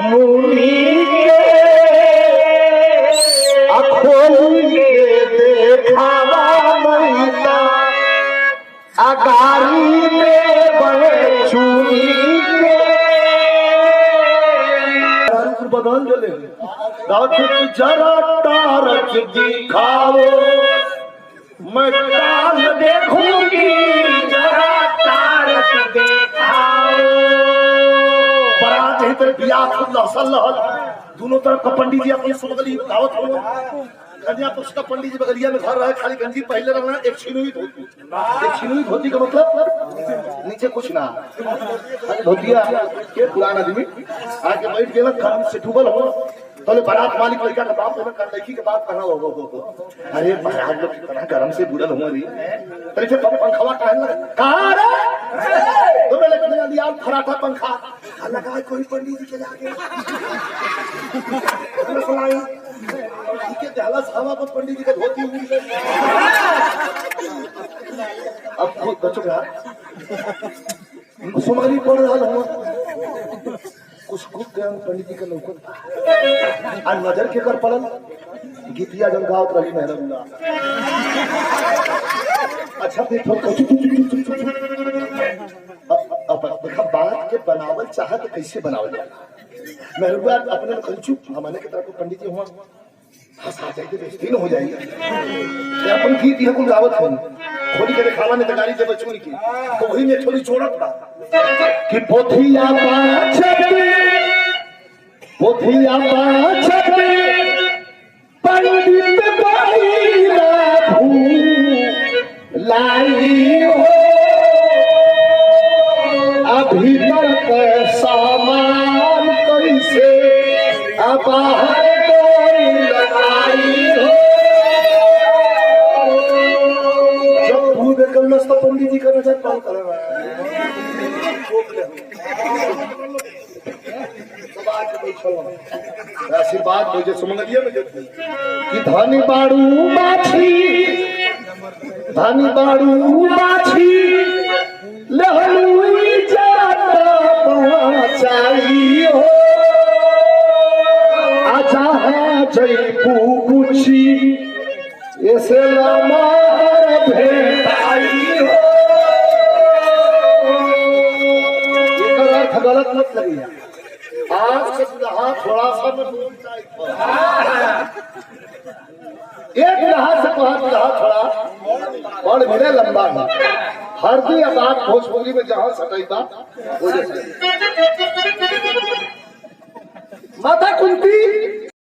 चुनी के खोल के देखावा मैया अगारी में बड़े चुनी के बदल जले जरा तारक दिखाओ मैं ताल देखूंगी जरा तारक दिखाओ। बरात है तेरे बियाह खुल्ला सल्लल दोनों तरफ का पंडित जी अपनी समगली दावत हो कन्या पक्ष का पंडित जी बगलिया में घर रहे खाली गंजी पहले रहना एक छिनुई धोती का मतलब नीचे कुछ ना खाली धोतिया के पुराना आदमी आके बैठ गेला काम से डूबल हो तोले बारात मालिक लड़का का बाप होना कर लड़की के बाप कहां हो अरे बारात लोग कितना गरम से बुड़ल हो रही तेरे से पंखवा कहने लगा कहां रे तो मेरे कन्या दिया फराठा पंखा लगा कोई पंडित जी के जाके सुनाई के दहला सावा पर पंडित जी का धोती हुई अब खुद बच्चों का सुमारी पड़ रहा हूँ कुछ पंडित जी का लौकत आज नजर के कर पड़ल गीतिया जन गावत रही मेहरबुल्ला अच्छा देखो देखा बात के बनावल चाहे तो कैसे बनावल जाला मेहरबुल्ला अपने कंचू हमारे की तरफ पंडित जी हुआ हंसा जाएगी बेइज्जती न हो जाएगी अपन गीत यह कुल गावत है खोली के दिखावा ने तगारी दे बचून की तो वही में थोड़ी छोड़त बा कि पोथिया पाछे पंडित बाईरा लाई हो अभी तक सामान कैसे बाहर तो पंडित जी का नजर कौन कर रहा है आशीर्वाद मुझे सुमंगलिया में कि धनी बाड़ू माछी लहलुई जाता पहुंचाई हो आजा है जयपू पूछी ऐसे लामार भेटाई हो ये अर्थ गलत मत लगिए आज के दुल्हा थोड़ा सा में बोल जाए एक लहाज से कहा दुल्हा थोड़ा और मेरे लंबा है हरदी आबाद भोजपुरी में जहां सटाई बात माता कुंती